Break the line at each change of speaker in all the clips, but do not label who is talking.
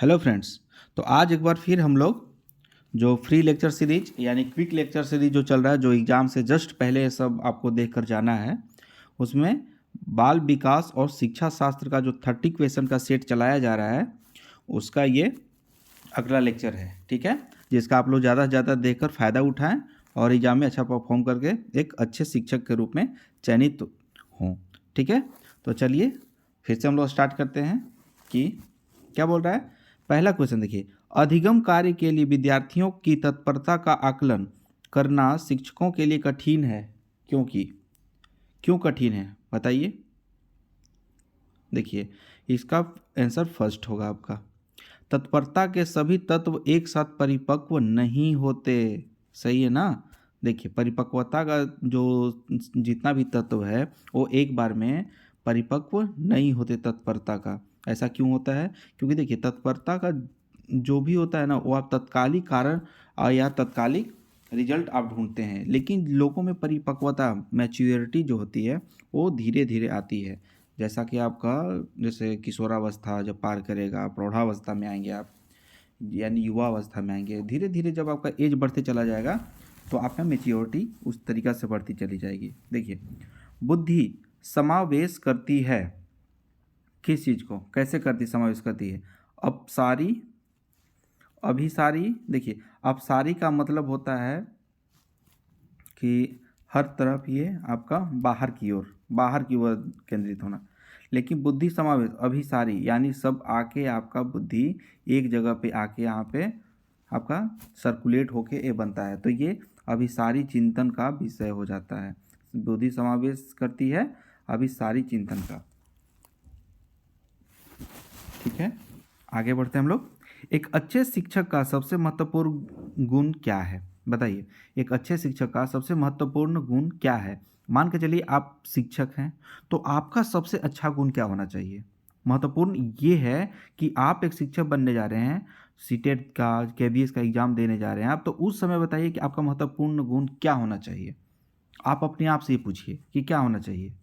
Hello friends. तो आज एक बार फिर हम लोग जो फ्री लेक्चर सीरीज यानी क्विक लेक्चर सीरीज जो चल रहा है, जो एग्ज़ाम से जस्ट पहले सब आपको देख कर जाना है, उसमें बाल विकास और शिक्षा शास्त्र का जो 30 क्वेश्चन का सेट चलाया जा रहा है, उसका ये अगला लेक्चर है। ठीक है, जिसका आप लोग ज़्यादा से ज़्यादा देखकर फ़ायदा उठाएं और एग्ज़ाम में अच्छा परफॉर्म करके एक अच्छे शिक्षक के रूप में चयनित हों। ठीक है, तो चलिए फिर से हम लोग स्टार्ट करते हैं कि क्या बोल रहा है। पहला क्वेश्चन देखिए, अधिगम कार्य के लिए विद्यार्थियों की तत्परता का आकलन करना शिक्षकों के लिए कठिन है, क्योंकि क्यों कठिन है बताइए। देखिए, इसका आंसर फर्स्ट होगा आपका, तत्परता के सभी तत्व एक साथ परिपक्व नहीं होते। सही है ना। देखिए, परिपक्वता का जो जितना भी तत्व है वो एक बार में परिपक्व नहीं होते तत्परता का। ऐसा क्यों होता है? क्योंकि देखिए, तत्परता का जो भी होता है ना, वो आप तत्कालिक कारण या तत्कालिक रिजल्ट आप ढूंढते हैं, लेकिन लोगों में परिपक्वता मैच्योरिटी जो होती है वो धीरे धीरे आती है। जैसा कि आपका जैसे किशोरावस्था जब पार करेगा, प्रौढ़ावस्था में आएंगे आप, यानी युवा अवस्था में आएंगे, धीरे धीरे जब आपका एज बढ़ते चला जाएगा तो आपका मेच्योरिटी उस तरीक़ा से बढ़ती चली जाएगी। देखिए, बुद्धि समावेश करती है किस चीज़ को, कैसे करती समावेश करती है? अपसारी, अभिसारी। देखिए, अपसारी का मतलब होता है कि हर तरफ ये आपका बाहर की ओर केंद्रित होना। लेकिन बुद्धि समावेश अभिसारी यानी सब आके आपका बुद्धि एक जगह पे आके यहाँ पे आपका सर्कुलेट होके ये बनता है, तो ये अभिसारी चिंतन का विषय हो जाता है। बुद्धि समावेश करती है अभिसारी चिंतन का। ठीक है, आगे बढ़ते हैं हम लोग। एक अच्छे शिक्षक का सबसे महत्वपूर्ण गुण क्या है बताइए। एक अच्छे शिक्षक का सबसे महत्वपूर्ण गुण क्या है? मान के चलिए आप शिक्षक हैं, तो आपका सबसे अच्छा गुण क्या होना चाहिए? महत्वपूर्ण ये है कि आप एक शिक्षक बनने जा रहे हैं, सीटेट का केबीएस का एग्ज़ाम देने जा रहे हैं आप, तो उस समय बताइए कि आपका महत्वपूर्ण गुण क्या होना चाहिए। आप अपने आप से ये पूछिए कि क्या होना चाहिए।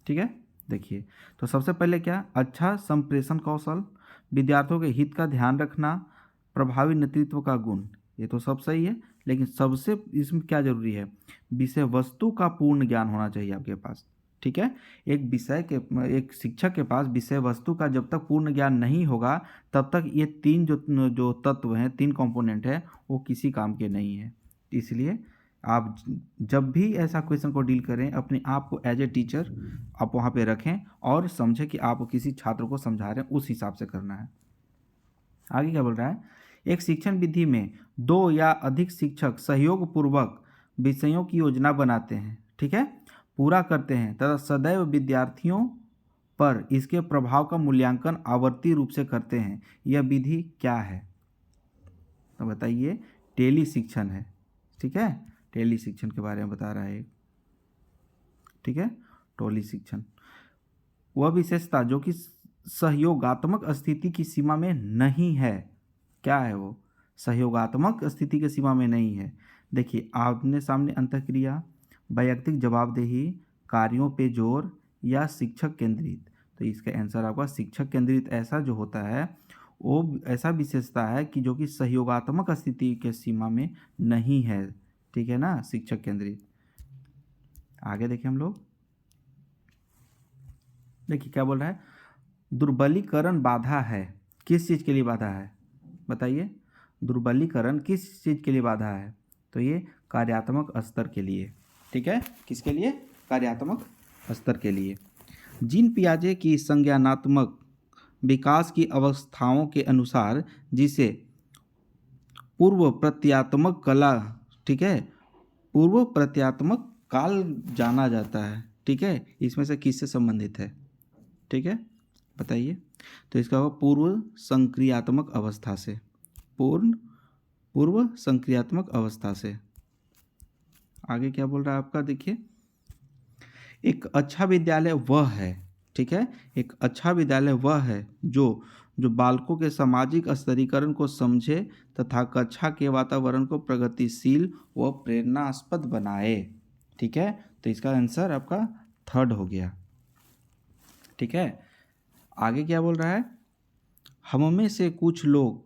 ठीक है, देखिए, तो सबसे पहले क्या, अच्छा संप्रेषण कौशल, विद्यार्थियों के हित का ध्यान रखना, प्रभावी नेतृत्व का गुण। ये तो सब सही है, लेकिन सबसे इसमें क्या जरूरी है, विषय वस्तु का पूर्ण ज्ञान होना चाहिए आपके पास। ठीक है, एक शिक्षक के पास विषय वस्तु का जब तक पूर्ण ज्ञान नहीं होगा, तब तक ये तीन जो जो तत्व हैं, तीन कंपोनेंट हैं, वो किसी काम के नहीं है। इसलिए आप जब भी ऐसा क्वेश्चन को डील करें, अपने आप को एज ए टीचर आप वहाँ पे रखें और समझें कि आप किसी छात्र को समझा रहे हैं, उस हिसाब से करना है। आगे क्या बोल रहा है, एक शिक्षण विधि में दो या अधिक शिक्षक सहयोग पूर्वक विषयों की योजना बनाते हैं, ठीक है, पूरा करते हैं तथा सदैव विद्यार्थियों पर इसके प्रभाव का मूल्यांकन आवर्ती रूप से करते हैं। यह विधि क्या है? तो बताइए, टेली शिक्षण है। ठीक है, टेली शिक्षण के बारे में बता रहा है। ठीक है, टेली शिक्षण वह विशेषता जो कि सहयोगात्मक स्थिति की सीमा में नहीं है। क्या है वो? सहयोगात्मक स्थिति की सीमा में नहीं है। देखिए, आमने सामने अंतःक्रिया, वैयक्तिक जवाबदेही, कार्यों पे जोर या शिक्षक केंद्रित। तो इसका आंसर आपका शिक्षक केंद्रित ऐसा जो होता है वो ऐसा विशेषता है कि जो कि सहयोगात्मक स्थिति के सीमा में नहीं है। ठीक है ना, शिक्षक केंद्रित। आगे देखें हम लोग। देखिए क्या बोल रहा है, दुर्बलीकरण बाधा है। किस चीज़ के लिए बाधा है बताइए? दुर्बलीकरण किस चीज़ के लिए बाधा है? तो ये कार्यात्मक स्तर के लिए। ठीक है, किसके लिए? कार्यात्मक स्तर के लिए। जीन पियाजे की संज्ञानात्मक विकास की अवस्थाओं के अनुसार जिसे पूर्व प्रत्यात्मक कला, ठीक है, पूर्व प्रत्यात्मक काल जाना जाता है। ठीक है, इसमें से किससे संबंधित है? ठीक है, बताइए। तो इसका होगा पूर्व संक्रियात्मक अवस्था से, पूर्व संक्रियात्मक अवस्था से। आगे क्या बोल रहा है आपका, देखिए, एक अच्छा विद्यालय वह है, ठीक है, एक अच्छा विद्यालय वह है जो जो बालकों के सामाजिक स्तरीकरण को समझे तथा कक्षा के वातावरण को प्रगतिशील व प्रेरणास्पद बनाए। ठीक है, तो इसका आंसर आपका थर्ड हो गया। ठीक है, आगे क्या बोल रहा है, हम में से कुछ लोग,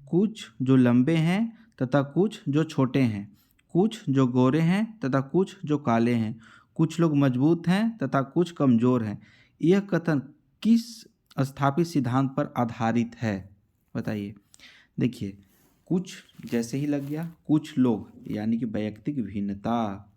कुछ जो लंबे हैं तथा कुछ जो छोटे हैं, कुछ जो गोरे हैं तथा कुछ जो काले हैं, कुछ लोग मजबूत हैं तथा कुछ कमज़ोर हैं। यह कथन किस स्थापित सिद्धांत पर आधारित है? बताइए। देखिए, कुछ जैसे ही लग गया, कुछ लोग यानी कि वैयक्तिक भिन्नता।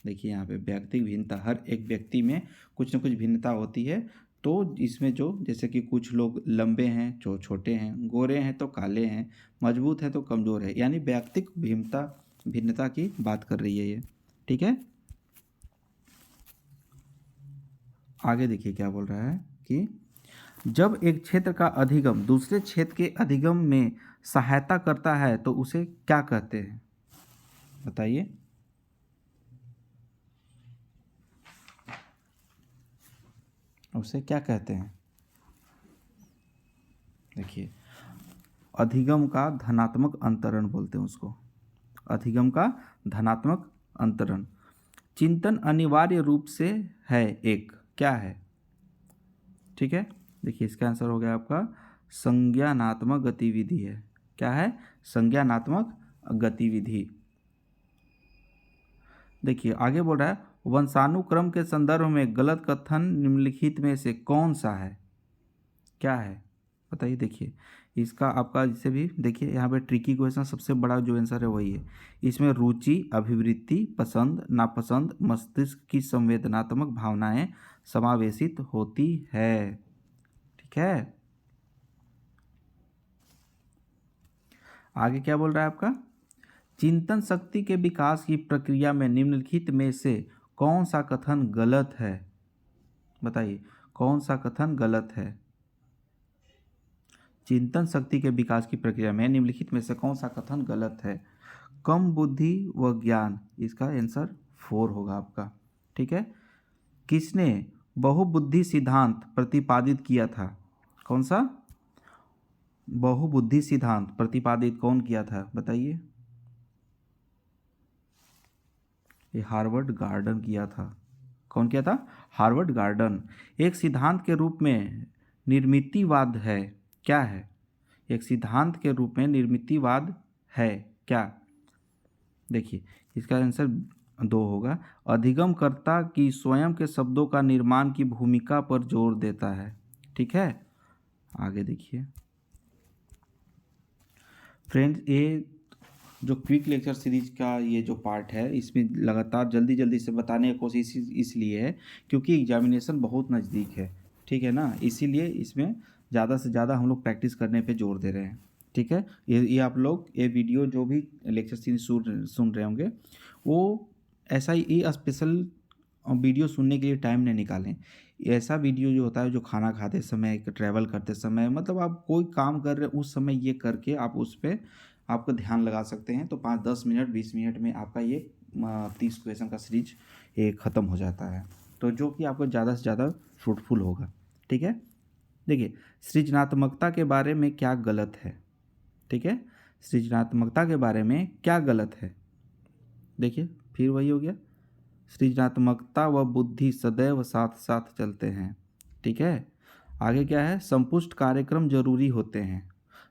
देखिए यहाँ पे वैयक्तिक भिन्नता, हर एक व्यक्ति में कुछ न कुछ भिन्नता होती है। तो इसमें जो जैसे कि कुछ लोग लंबे हैं जो छोटे हैं, गोरे हैं तो काले हैं, मजबूत है तो कमज़ोर है, यानी वैयक्तिक भिन्नता भिन्नता की बात कर रही है ये। ठीक है, आगे देखिए क्या बोल रहा है कि जब एक क्षेत्र का अधिगम दूसरे क्षेत्र के अधिगम में सहायता करता है तो उसे क्या कहते हैं? बताइए। उसे क्या कहते हैं? देखिए, अधिगम का धनात्मक अंतरण बोलते हैं उसको। अधिगम का धनात्मक अंतरण। चिंतन अनिवार्य रूप से है एक, क्या है? ठीक है, देखिए इसका आंसर हो गया आपका संज्ञानात्मक गतिविधि है। क्या है? संज्ञानात्मक गतिविधि। देखिए आगे बोल रहा है, वंशानुक्रम के संदर्भ में गलत कथन निम्नलिखित में से कौन सा है? क्या है? बताइए। देखिए इसका आपका जिसे भी देखिए यहाँ पे ट्रिकी क्वेश्चन, सबसे बड़ा जो आंसर है वही है। इसमें रुचि, अभिवृत्ति, पसंद, नापसंद, मस्तिष्क की संवेदनात्मक भावनाएं समावेशित होती है। ठीक है, आगे क्या बोल रहा है आपका? चिंतन शक्ति के विकास की प्रक्रिया में निम्नलिखित में से कौन सा कथन गलत है? बताइए, कौन सा कथन गलत है? चिंतन शक्ति के विकास की प्रक्रिया में निम्नलिखित में से कौन सा कथन गलत है? कम बुद्धि व ज्ञान, इसका आंसर 4 होगा आपका। ठीक है, किसने बहुबुद्धि सिद्धांत प्रतिपादित किया था? कौन सा बहुबुद्धि सिद्धांत प्रतिपादित कौन किया था? बताइए। ये हार्वर्ड गार्डन किया था। कौन किया था? Harvard garden. एक सिद्धांत के रूप में निर्मितिवाद है, क्या है? एक सिद्धांत के रूप में निर्मितिवाद है क्या? देखिए इसका आंसर 2 होगा। अधिगमकर्ता की स्वयं के शब्दों का निर्माण की भूमिका पर जोर देता है। ठीक है, आगे देखिए फ्रेंड्स, ये जो क्विक लेक्चर सीरीज का ये जो पार्ट है, इसमें लगातार जल्दी जल्दी से बताने की कोशिश इसलिए है क्योंकि एग्जामिनेशन बहुत नज़दीक है। ठीक है ना, इसीलिए इसमें ज़्यादा से ज़्यादा हम लोग प्रैक्टिस करने पे जोर दे रहे हैं। ठीक है, ये आप लोग ये वीडियो जो भी लेक्चर सीरीज सुन रहे होंगे, वो ऐसा ही ये स्पेशल वीडियो सुनने के लिए टाइम नहीं निकालें। ऐसा वीडियो जो होता है जो खाना खाते समय, ट्रैवल करते समय, मतलब आप कोई काम कर रहे हैं उस समय ये करके आप उस पर आपका ध्यान लगा सकते हैं। तो 5-10 मिनट 20 मिनट में आपका ये 30 क्वेश्चन का सीरीज ये ख़त्म हो जाता है, तो जो कि आपको ज़्यादा से ज़्यादा फ्रूटफुल होगा। ठीक है, देखिए सृजनात्मकता के बारे में क्या गलत है? ठीक है, सृजनात्मकता के बारे में क्या गलत है? देखिए फिर वही हो गया, सृजनात्मकता व बुद्धि सदैव साथ साथ चलते हैं। ठीक है, आगे क्या है? संपुष्ट कार्यक्रम जरूरी होते हैं।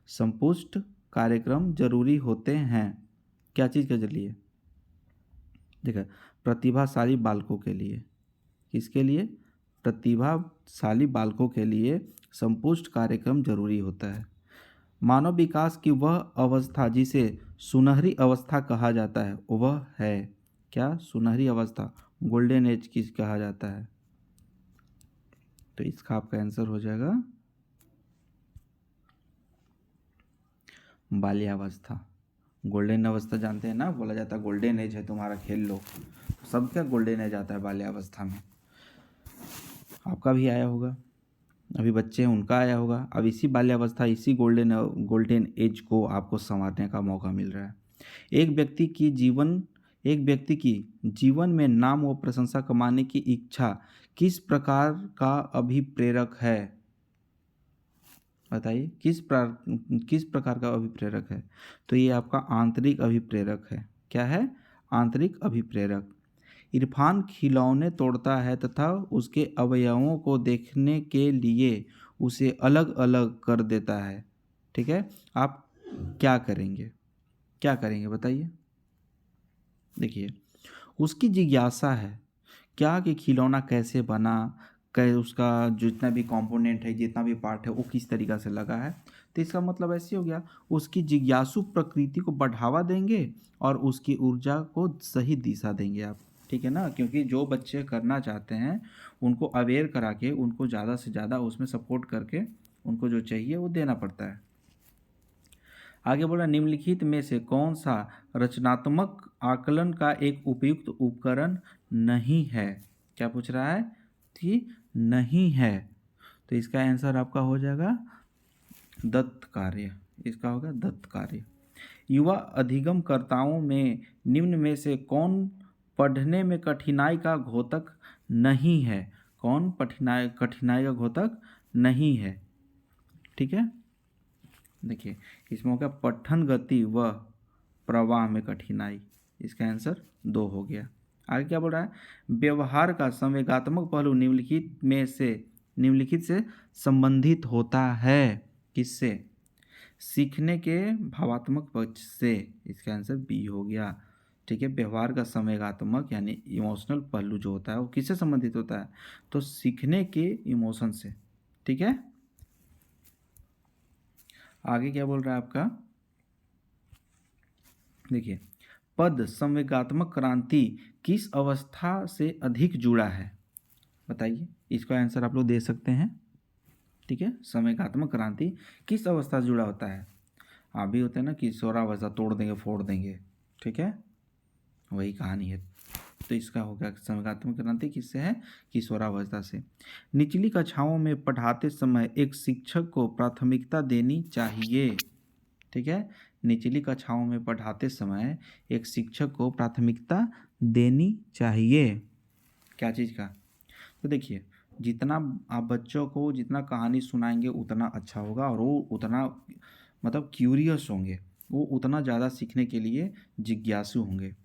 संपुष्ट कार्यक्रम जरूरी होते हैं क्या चीज़ के लिए? देखा, प्रतिभाशाली बालकों के लिए। किसके लिए? प्रतिभाशाली बालकों के लिए संपुष्ट कार्यक्रम जरूरी होता है। मानव विकास की वह अवस्था जिसे सुनहरी अवस्था कहा जाता है, वह है क्या? सुनहरी अवस्था, गोल्डन एज किस कहा जाता है? तो इसका आपका आंसर हो जाएगा बाल्यावस्था। गोल्डन अवस्था जानते हैं ना, बोला जाता है गोल्डन एज है तुम्हारा, खेल लो। सबका गोल्डन एज आता है बाल्यावस्था में। आपका भी आया होगा, अभी बच्चे हैं उनका आया होगा। अब इसी बाल्यावस्था, इसी गोल्डन एज को आपको संवारने का मौका मिल रहा है। एक व्यक्ति की जीवन में नाम व प्रशंसा कमाने की इच्छा किस प्रकार का अभिप्रेरक है? बताइए, किस प्रकार का अभिप्रेरक है? तो ये आपका आंतरिक अभिप्रेरक है। क्या है? आंतरिक अभिप्रेरक। इरफान खिलौने तोड़ता है तथा उसके अवयवों को देखने के लिए उसे अलग अलग कर देता है। ठीक है, आप क्या करेंगे, क्या करेंगे बताइए। देखिए, उसकी जिज्ञासा है क्या कि खिलौना कैसे बना, कै उसका जितना भी कंपोनेंट है, जितना भी पार्ट है, वो किस तरीक़ा से लगा है। तो इसका मतलब ऐसे हो गया, उसकी जिज्ञासु प्रकृति को बढ़ावा देंगे और उसकी ऊर्जा को सही दिशा देंगे आप, ठीक है ना? क्योंकि जो बच्चे करना चाहते हैं, उनको अवेयर करा के, उनको ज़्यादा से ज़्यादा उसमें सपोर्ट करके, उनको जो चाहिए वो देना पड़ता है। आगे बोला, निम्नलिखित में से कौन सा रचनात्मक आकलन का एक उपयुक्त उपकरण नहीं है। क्या पूछ रहा है कि नहीं है, तो इसका आंसर आपका हो जाएगा दत्त कार्य। इसका होगा दत्त कार्य। युवा अधिगमकर्ताओं में निम्न में से कौन पढ़ने में कठिनाई का घोतक नहीं है। कौन कठिनाई का घोतक नहीं है, ठीक है। देखिए, इसमें होगा पठन गति व प्रवाह में कठिनाई। इसका आंसर 2 हो गया। आगे क्या बोल रहा है, व्यवहार का संवेगात्मक पहलू निम्नलिखित से संबंधित होता है। किससे? सीखने के भावात्मक पक्ष से। इसका आंसर बी हो गया, ठीक है। व्यवहार का संवेगात्मक यानी इमोशनल पहलू जो होता है वो किससे संबंधित होता है, तो सीखने के इमोशन से, ठीक है। आगे क्या बोल रहा है आपका, देखिए, पद संवेगात्मक क्रांति किस अवस्था से अधिक जुड़ा है, बताइए। इसका आंसर आप लोग दे सकते हैं, ठीक है। संवेगात्मक क्रांति किस अवस्था से जुड़ा होता है। अभी होता है ना कि किशोरावस्था, तोड़ देंगे फोड़ देंगे, ठीक है, वही कहानी है। तो इसका होगा संवेगात्मक क्रांति किससे है, किशोरावस्था से। निचली कक्षाओं में पढ़ाते समय एक शिक्षक को प्राथमिकता देनी चाहिए, ठीक है। निचली कक्षाओं में पढ़ाते समय एक शिक्षक को प्राथमिकता देनी चाहिए। क्या चीज़ का, तो देखिए, जितना आप बच्चों को जितना कहानी सुनाएंगे उतना अच्छा होगा, और वो उतना मतलब क्यूरियस होंगे, वो उतना ज़्यादा सीखने के लिए जिज्ञासु होंगे,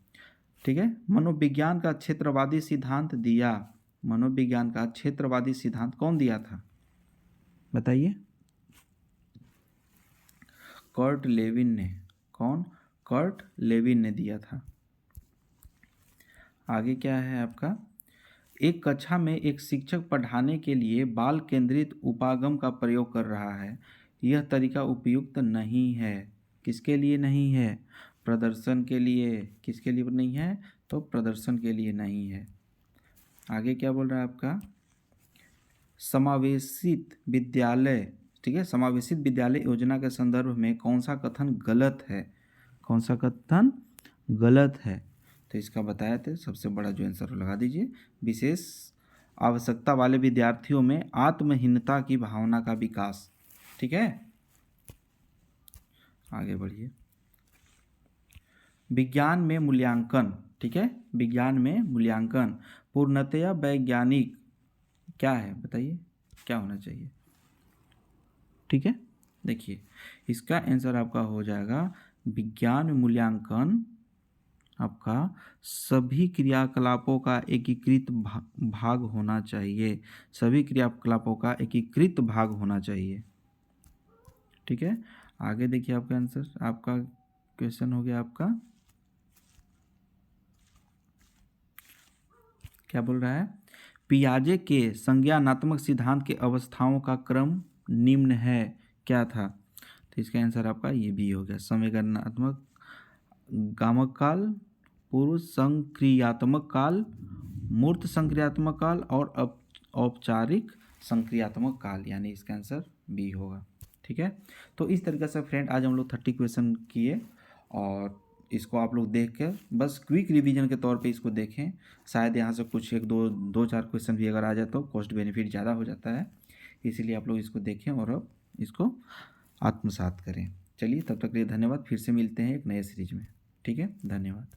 ठीक है। मनोविज्ञान का क्षेत्रवादी सिद्धांत दिया, मनोविज्ञान का क्षेत्रवादी सिद्धांत कौन दिया था, बताइए। कर्ट लेविन ने। कौन? कर्ट लेविन ने दिया था। आगे क्या है आपका, एक कक्षा में एक शिक्षक पढ़ाने के लिए बाल केंद्रित उपागम का प्रयोग कर रहा है। यह तरीका उपयुक्त नहीं है। किसके लिए नहीं है, प्रदर्शन के लिए। किसके लिए नहीं है, तो प्रदर्शन के लिए नहीं है। आगे क्या बोल रहा है आपका, समावेशित विद्यालय, ठीक है, समावेशित विद्यालय योजना के संदर्भ में कौन सा कथन गलत है, कौन सा कथन गलत है, तो इसका बताया थे सबसे बड़ा जो आंसर लगा दीजिए, विशेष आवश्यकता वाले विद्यार्थियों में आत्महीनता की भावना का विकास, ठीक है। आगे बढ़िए, विज्ञान में मूल्यांकन, ठीक है, विज्ञान में मूल्यांकन पूर्णतया वैज्ञानिक क्या है, बताइए क्या होना चाहिए, ठीक है। देखिए, इसका आंसर आपका हो जाएगा, विज्ञान में मूल्यांकन आपका सभी क्रियाकलापों का एकीकृत भाग होना चाहिए। सभी क्रियाकलापों का एकीकृत भाग होना चाहिए, ठीक है। आगे देखिए, आपका आंसर, आपका क्वेश्चन हो गया आपका, क्या बोल रहा है, पियाजे के संज्ञानात्मक सिद्धांत के अवस्थाओं का क्रम निम्न है, क्या था, तो इसका आंसर आपका ये भी हो गया, संवेदनात्मक गामक काल, पूर्व संक्रियात्मक काल, मूर्त संक्रियात्मक काल और औपचारिक संक्रियात्मक काल, यानी इसका आंसर बी होगा, ठीक है। तो इस तरीके से फ्रेंड आज हम लोग 30 क्वेश्चन किए, और इसको आप लोग देख कर बस क्विक रिवीजन के तौर पे इसको देखें। शायद यहाँ से कुछ एक दो चार क्वेश्चन भी अगर आ जाए तो कॉस्ट बेनिफिट ज़्यादा हो जाता है, इसीलिए आप लोग इसको देखें और अब इसको आत्मसात करें। चलिए, तब तक के लिए धन्यवाद। फिर से मिलते हैं एक नए सीरीज में, ठीक है, धन्यवाद।